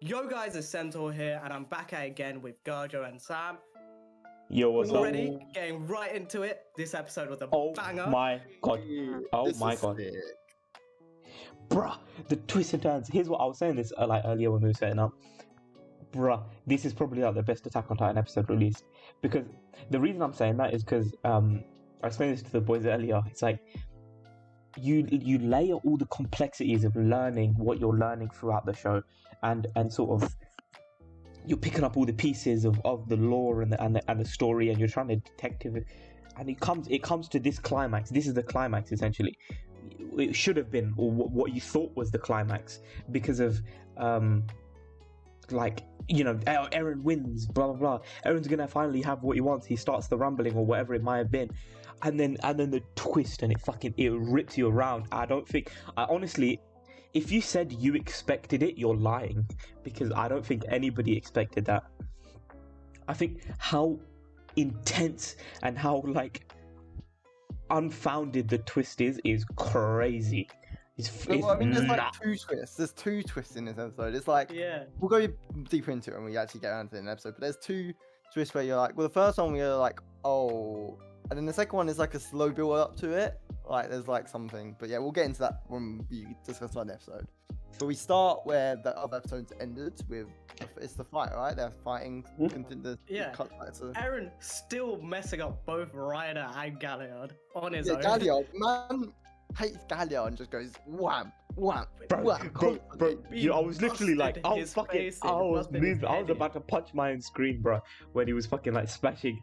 Yo guys, it's Centaur here, and I'm back at it again with Gerjo and Sam. Yo, what's up? Already getting right into it. This episode was a banger. Oh my god. Oh This my is god. sick. Bruh, the twists and turns. Here's what I was saying this like earlier when we were setting up. Bruh, this is probably like the best Attack on Titan episode released. Because the reason I'm saying that is because I explained this to the boys earlier. It's like you layer all the complexities of learning what you're learning throughout the show, and sort of you're picking up all the pieces of the lore and the story, and you're trying to detective it, and it comes to this climax. This is the climax essentially. It should have been, or what you thought was the climax, because of like, you know, Eren wins, blah blah blah. Eren's gonna finally have what he wants. He starts the rumbling or whatever it might have been, and then the twist, and it rips you around. I honestly, if you said you expected it, you're lying, because I don't think anybody expected that. I think how intense and how like unfounded the twist is crazy. It's I mean, there's like nuts. two twists. There's two twists in this episode. It's like, Yeah. we'll go deeper into it when we actually get around to the episode. But there's two twists where you're like, well, the first one we're like, oh, and then the second one is like a slow build up to it. Like there's like something, but yeah, we'll get into that when we discuss that episode. But we start where the other episodes ended with, it's the fight, right? They're fighting. Yeah. Eren still messing up both Ryder and Galliard on his own. Galliard, man hates Galliard and just goes wham, wham, wham. Bro, I was literally like, I was about to punch my own screen, bro, when he was fucking like splashing.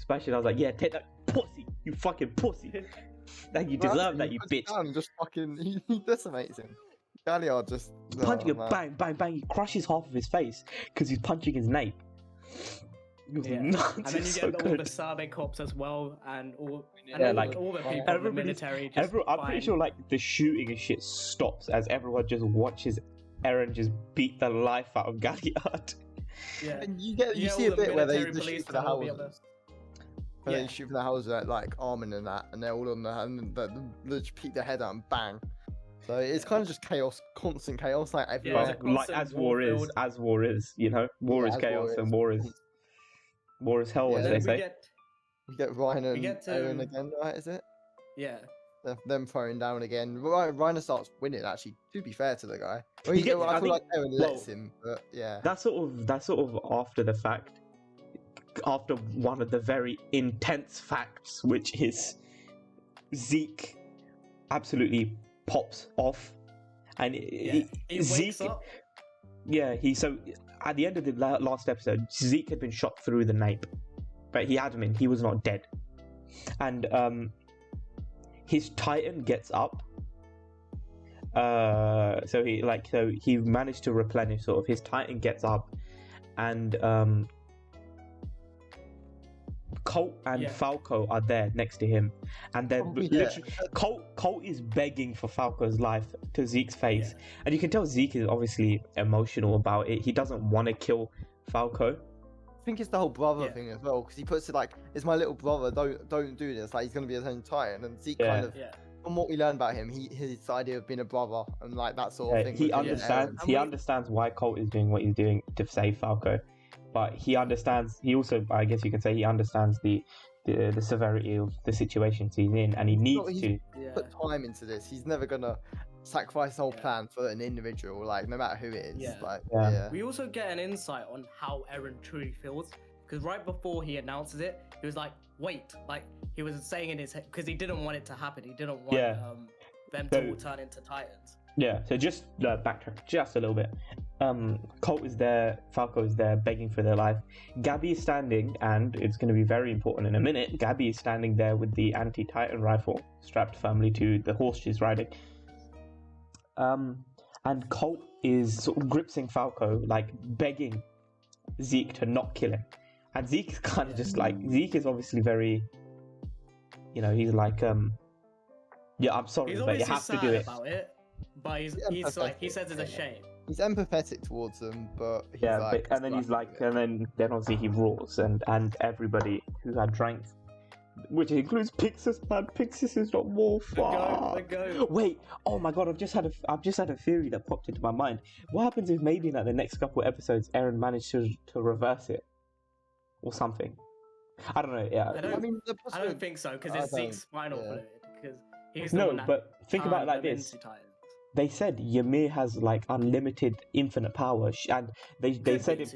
I was like, yeah, take that, pussy, you fucking pussy. Like, you deserve that, you bitch. Just fucking, he decimates him. Galliard just punching him, bang, bang, bang. He crushes half of his face because he's punching his nape. Yeah. And then you get all the Sabe cops as well, and all the people in the military. I'm pretty sure like the shooting and shit stops as everyone just watches Eren just beat the life out of Galliard. Yeah. And you see a bit where they shoot for the houses. They shoot for the houses like Armin and that, and they're all on they just peek their head out and bang. So it's kind of just chaos, constant chaos, like everywhere. Like as war is, you know, war is chaos, and war is hell, as they say. We get Ryan and Eren again, right? Is it? Yeah. Them throwing down again. Ryan starts winning. Actually, to be fair to the guy, I feel like Eren lets him, but yeah. That's sort of after the fact. After one of the very intense facts, which is Zeke absolutely pops off, and he Zeke, wakes up. Yeah, so at the end of the last episode, Zeke had been shot through the nape, but he had him in. He was not dead, and his Titan gets up. So he managed to replenish. Sort of his Titan gets up, and Colt and Falco are there next to him, and they're literally Colt is begging for Falco's life to Zeke's face, and you can tell Zeke is obviously emotional about it. He doesn't want to kill Falco. I think it's the whole brother thing as well, because he puts it like, "It's my little brother. Don't do this. Like he's gonna be his own Titan." And Zeke kind of, from what we learned about him, his idea of being a brother and like that sort of thing. He understands. He understands why Colt is doing what he's doing to save Falco. But he understands. He also, I guess you can say, he understands the severity of the situation he's in, and he needs to put time into this. He's never gonna sacrifice the whole plan for an individual, like no matter who it is. We also get an insight on how Eren truly feels, because right before he announces it, he was like, "Wait," like he was saying in his head, because he didn't want it to happen. He didn't want them to all turn into Titans. Yeah. So just backtrack just a little bit. Colt is there, Falco is there, begging for their life. Gabby is standing, and it's going to be very important in a minute. Gabby is standing there with the anti-Titan rifle strapped firmly to the horse she's riding. And Colt is sort of gripsing Falco, like begging Zeke to not kill him. And Zeke is kind of just like, Zeke is obviously very, you know, he's like, yeah, I'm sorry, but you have to do it. About it, but he's like, he says it's a shame. He's empathetic towards them, but he's and then obviously he roars, and everybody who had drank which includes Pixis. Man, Pixis is not more far. Go. Wait, oh my god! I've just had a theory that popped into my mind. What happens if maybe in like, the next couple of episodes, Eren managed to reverse it, or something? I don't know. Yeah. I don't think so because it's Zeke's spinal fluid. Because he's the one that but think about it like this. They said Ymir has like unlimited, infinite power, and they said in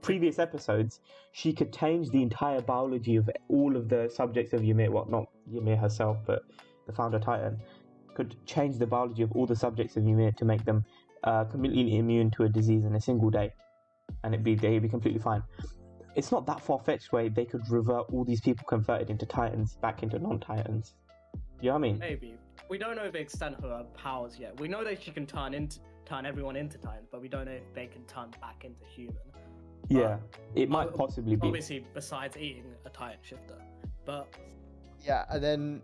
previous episodes she could change the entire biology of all of the subjects of Ymir. Well, not Ymir herself, but the founder Titan could change the biology of all the subjects of Ymir to make them completely immune to a disease in a single day, and they'd be completely fine. It's not that far-fetched where they could revert all these people converted into Titans back into non-Titans. You know what I mean? Maybe. We don't know the extent of her powers yet. We know that she can turn everyone into Titans, but we don't know if they can turn back into human. Yeah, it might possibly be. Obviously, besides eating a Titan shifter. But yeah, and then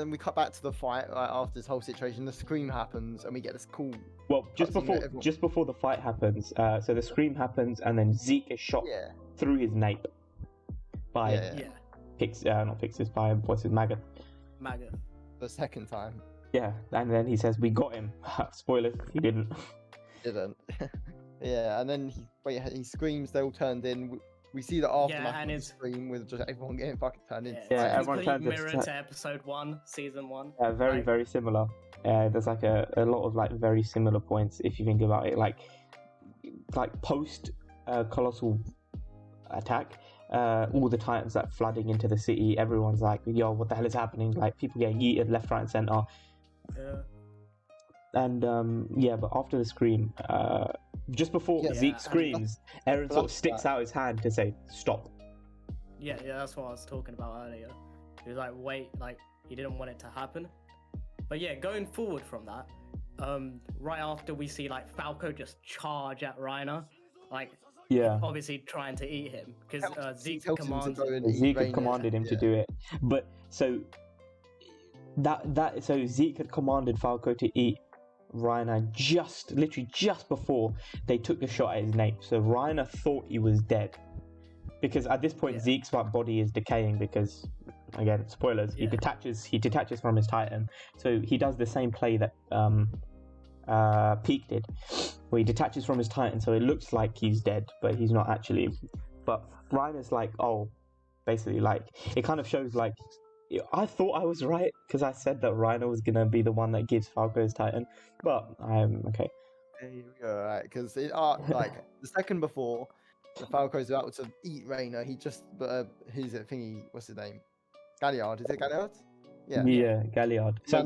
we cut back to the fight after this whole situation. The scream happens, and we get this cool. Well, just before the fight happens, so the scream happens, and then Zeke is shot through his nape by Maggot. The second time. Yeah, and then he says, "We got him." Spoilers, he didn't. Yeah, and then he screams. They all turned in. We see the aftermath of the scream with just everyone getting fucking turned in. Yeah, everyone turns mirror to episode 1, season 1. Yeah, very similar. There's like a lot of like very similar points if you think about it. Like post colossal attack. All the Titans like flooding into the city. Everyone's like, "Yo, what the hell is happening?" Like people getting eaten left, right, and center. Yeah. And but after the scream, just before Zeke screams, Eren sort of sticks out his hand to say, "Stop." Yeah, that's what I was talking about earlier. He was like, "Wait," like he didn't want it to happen. But yeah, going forward from that, right after we see like Falco just charge at Reiner, like. Yeah. Obviously trying to eat him because Zeke had commanded him to do it. But so so Zeke had commanded Falco to eat Reiner literally just before they took the shot at his nape. So Reiner thought he was dead because at this point Zeke's body is decaying because, again, spoilers. He detaches from his Titan. So he does the same play that Peak did, where he detaches from his Titan, so it looks like he's dead, but he's not actually. But Reiner's like, basically, like, it kind of shows, like, I thought I was right, because I said that Reiner was going to be the one that gives Falco his Titan, but I'm okay. There you go, right, because like, the second before, the Falco's about to eat Reiner, he just, who's it, thingy, what's his name? Galliard, is it Galliard? Yeah, Galliard. So,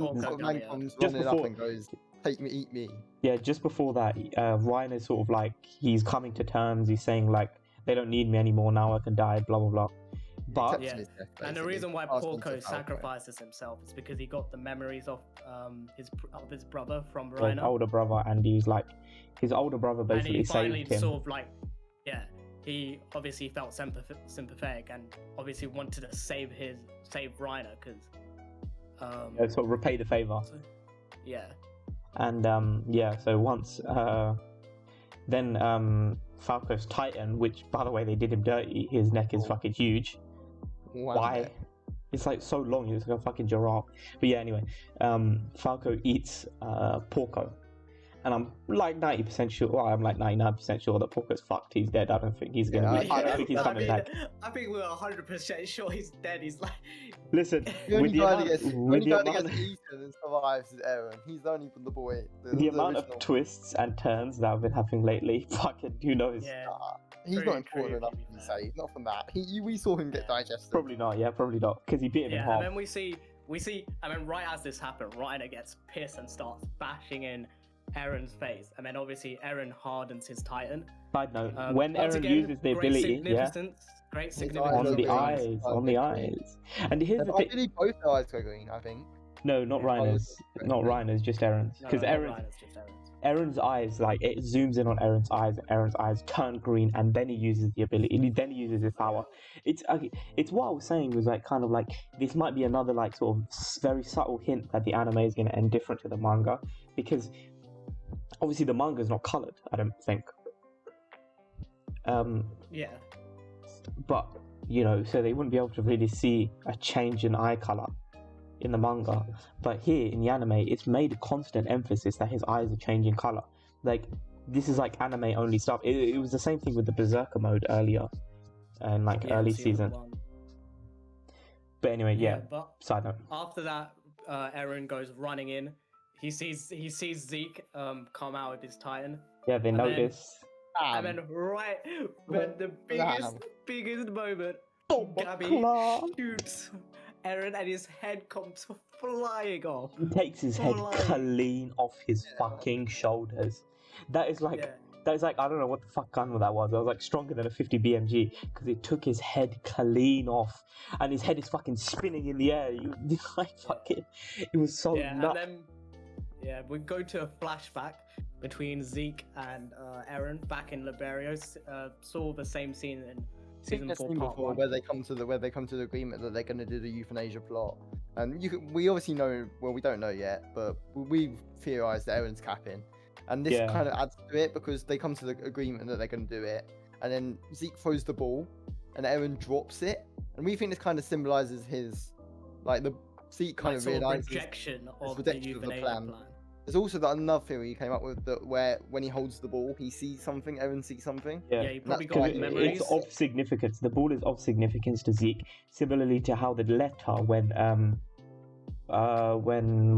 just before, up and goes, "Take me, eat me." Yeah, just before that, Reiner's sort of like, he's coming to terms, he's saying like, "They don't need me anymore now, I can die, blah blah blah." But and the reason why Porco sacrifices himself is because he got the memories of his brother from Reiner. His older brother, and he's like, his older brother basically saved him. Sort of like, he obviously felt sympathetic and obviously wanted to save Reiner because sort of repay the favor. And so once then Falco's Titan, which by the way they did him dirty, his neck is fucking huge. Why? It's like so long, it's like a fucking giraffe. But yeah, anyway, Falco eats Porco. And I'm like 90% sure, well, I'm like 99% sure that Porco's fucked. He's dead. I don't think he's gonna be. I don't think he's coming back. I think we're 100% sure he's dead. He's like. Listen, the only guy that gets eaten and survives is Eren. He's the only the boy. The amount of twists and turns that I've been having lately, fucking, who knows? Yeah. He's not important enough to be saved. Not from that. We saw him get digested. Probably not. Yeah, probably not. Because he bit him in half. And then we see. I mean, right as this happened, Reiner gets pissed and starts bashing in Eren's face, and then obviously Eren hardens his Titan. Side note: when Eren uses the ability, great significance on the eyes. And here's the thing: I think both eyes go green. I think. No, not Reiner's. Not Reiner's, just Eren's. Because Eren's eyes, like it zooms in on Eren's eyes, and Eren's eyes turn green, and then he uses the ability, and then he uses his power. It's what I was saying was like kind of like this might be another like sort of very subtle hint that the anime is going to end different to the manga, because obviously the manga is not colored, I don't think. But so they wouldn't be able to really see a change in eye color in the manga. But here in the anime, it's made a constant emphasis that his eyes are changing color. Like, this is like anime only stuff. It was the same thing with the Berserker mode earlier, and like early season. But anyway, But side note. after that, Eren goes running in. He sees Zeke come out with his Titan. Yeah, they notice. And then when the biggest moment, Gabby shoots Eren and his head comes flying off. He takes his head clean off his fucking shoulders. That is like, I don't know what the fuck gun that was. It was like stronger than a 50 BMG because it took his head clean off, and his head is fucking spinning in the air. It was so nuts. And then we go to a flashback between Zeke and Eren back in Liberia. Saw the same scene in season 4 part 1, where they come to the agreement that they're going to do the euthanasia plot. And we obviously know, well, we don't know yet, but we've theorized that Eren's capping. And this kind of adds to it because they come to the agreement that they're going to do it, and then Zeke throws the ball, and Eren drops it, and we think this kind of symbolizes his, like, the Zeke kind of realizes rejection of the euthanasia plan. There's also another theory he came up with that where when he holds the ball, he sees something. Eren sees something. Yeah, he probably got memories. It's of significance. The ball is of significance to Zeke, similarly to how the letter when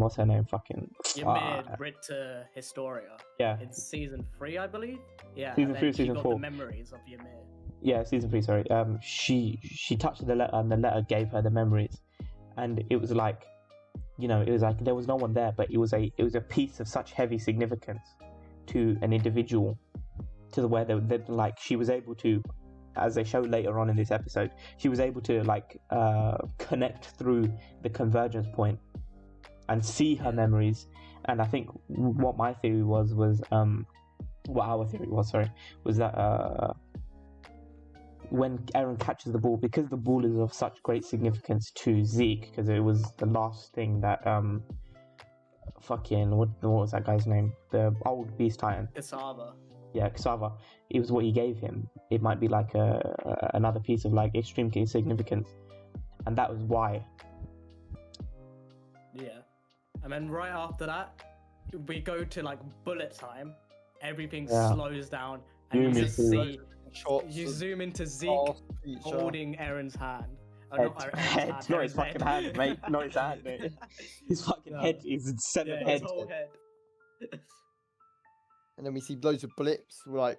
what's her name? Fucking Ymir writ to Historia. Yeah. In season 3, I believe. Yeah. Season 3, season 4. The memories of Ymir. Yeah, season 3. Sorry. She touched the letter, and the letter gave her the memories, and it was like, it was like there was no one there, but it was a piece of such heavy significance to an individual, to the where they like she was able to, as they show later on in this episode, she was able to like connect through the convergence point and see her memories. And I think what my theory was what our theory was, was that when Eren catches the ball, because the ball is of such great significance to Zeke, because it was the last thing that what was that guy's name? The old Beast Titan. Cassava. Yeah, Cassava. It was what he gave him. It might be like another piece of like extreme significance, and that was why. Yeah, and then right after that, we go to like bullet time. Everything slows down, and you just see. You zoom into Zeke holding Eren's hand. Not his fucking hand, mate. Not his hand, mate. His fucking head is severed head. His whole head. And then we see loads of blips. We're like,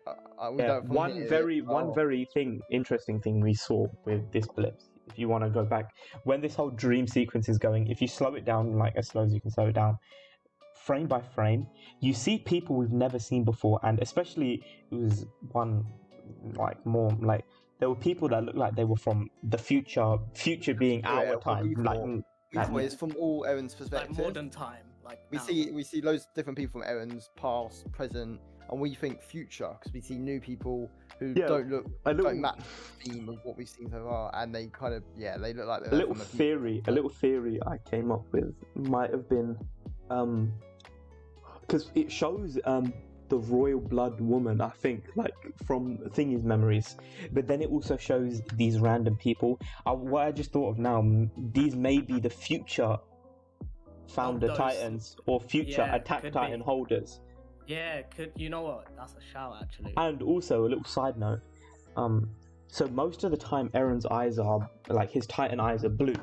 one very interesting thing we saw with this blips. If you want to go back, when this whole dream sequence is going, if you slow it down like as slow as you can slow it down, frame by frame, you see people we've never seen before, and especially it was one. Like more like there were people that looked like they were from the future being our time, it's from all Eren's perspective, like modern time. Like we see loads of different people from Eren's past, present, and we think future because we see new people who don't match the theme of what we've seen so far, and they kind of they look like they're a little theory I came up with might have been because it shows the royal blood woman, I think, like from Thingy's memories, but then it also shows these random people. What I just thought of now, these may be the future founder Titans or future Attack Titan holders. Yeah, you know what? That's a shout actually. And also a little side note, so most of the time Eren's eyes are like his Titan eyes are blue,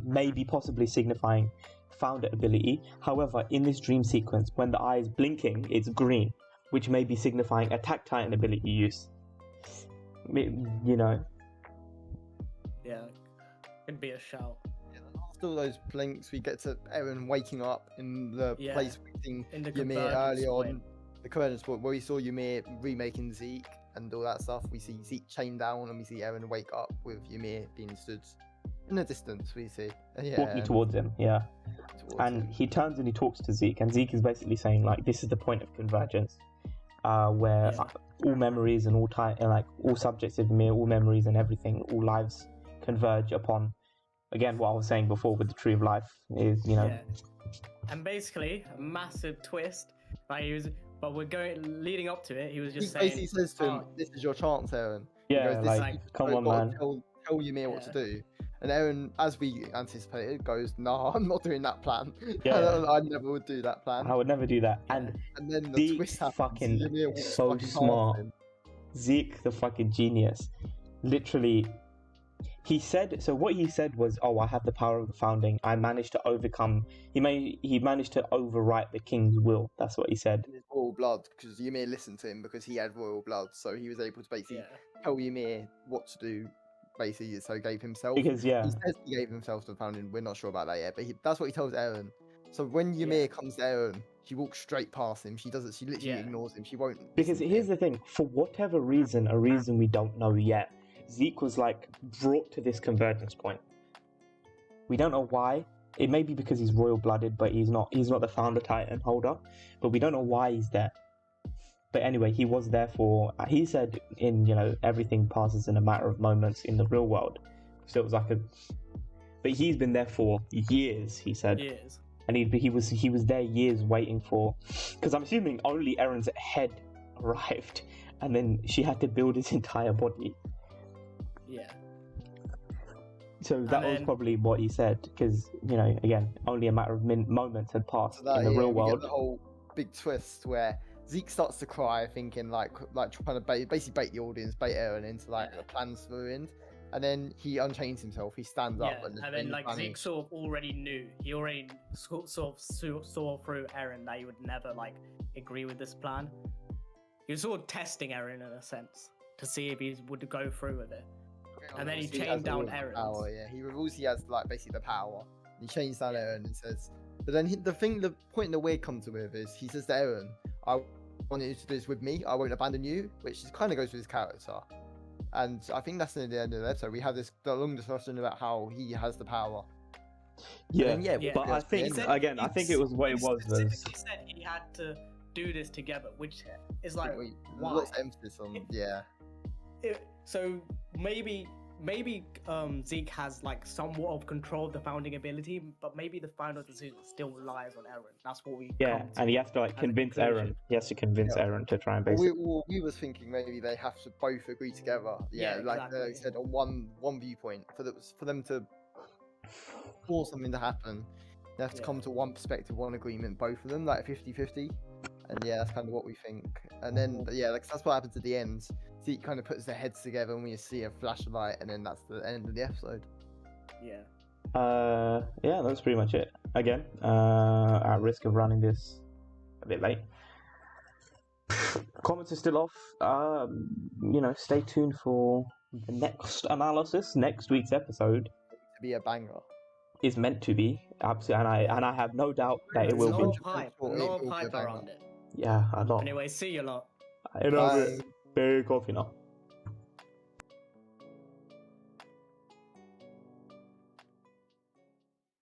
maybe possibly signifying founder ability. However, in this dream sequence, when the eye is blinking, it's green, which may be signifying Attack Titan ability use. Yeah, could be a shout. After all those blinks, we get to Eren waking up in the place we've seen Ymir early on, the convergence point where we saw Ymir remaking Zeke and all that stuff. We see Zeke chained down, and we see Eren wake up with Ymir being stood in the distance. We see walking towards him, he turns and he talks to Zeke, and Zeke is basically saying like, this is the point of convergence, where all memories and all subjects of Ymir, all memories and everything, all lives converge upon, again, what I was saying before with the tree of life is, and basically a massive twist. Like but we're going leading up to it. He was He just saying, basically says to him, "Oh, "This is your chance, Aaron." Yeah, He goes, like, like, come "You've on, got to man. Tell Ymir what to Yeah. do." And Aaron, as we anticipated, goes, "No, I'm not doing that plan. Yeah. I never would do that plan." I would never do that. Yeah. And then the Zeke's twist happens. fucking Ymir walks so fucking past smart. him. Zeke, the fucking genius, literally, he said. So what he said was, "Oh, I have the power of the founding. I managed to overcome. He managed to overwrite the king's will." That's what he said. In his royal blood, because Ymir listened to him because he had royal blood, so he was able to basically yeah, tell Ymir what to do. Basically, so he gave himself. Because He says he gave himself to the founding. We're not sure about that yet, but that's what he tells Aaron. So when Ymir Yeah. comes to Aaron, she walks straight past him. She doesn't. She literally Yeah. ignores him. She won't. Because listen to here's him. the thing, for whatever reason, a reason we don't know yet, Zeke was like brought to this convergence point. We don't know why. It may be because he's royal blooded, but he's not the founder titan holder. But we don't know why he's there. But anyway, he was there for. He said, everything passes in a matter of moments in the real world. So it was like a. But he's been there for years. He said. years. And he was there years waiting for, because I'm assuming only Aaron's head arrived, and then she had to build his entire body. Yeah. So that was probably what he said, because again, only a matter of moments had passed in the real we get world. the whole big twist where Zeke starts to cry, thinking like trying to basically bait the audience, bait Aaron into like the plans ruined. And then he unchains himself. He stands up, And then like Zeke sort of already knew. He already sort of saw through Aaron that he would never like agree with this plan. He was sort of testing Aaron in a sense to see if he would go through with it. And then he chained down Aaron. Yeah, he reveals he has like basically the power. He chains down Aaron and says, but then the point that we come to with is he says to Aaron, "I want you to do this with me. I won't abandon you," which kind of goes with his character. And I think that's near the end of the episode. We have this long discussion about how he has the power. Yeah, then, but I think again, I think it was what it was. He said he had to do this together, which is like why? Lots of emphasis on So maybe Zeke has like somewhat of control of the founding ability, but maybe the final decision still lies on Aaron. That's what we and he has to like convince Aaron. He has to convince Aaron to try and basically. We was thinking maybe they have to both agree together. Like exactly. they said on one viewpoint for them to force something to happen. They have to come to one perspective, one agreement, both of them, like 50-50. And that's kind of what we think. And then that's what happens at the end. Zeke kind of puts their heads together and we see a flash of light, and then that's the end of the episode. That's pretty much it. Again, at risk of running this a bit late. Comments are still off. Stay tuned for the next analysis. Next week's episode To be a banger. is meant to be absolutely, and I have no doubt that it will be. A lot of hype around it. Yeah, a lot. Anyway, see you lot. Big coffee now.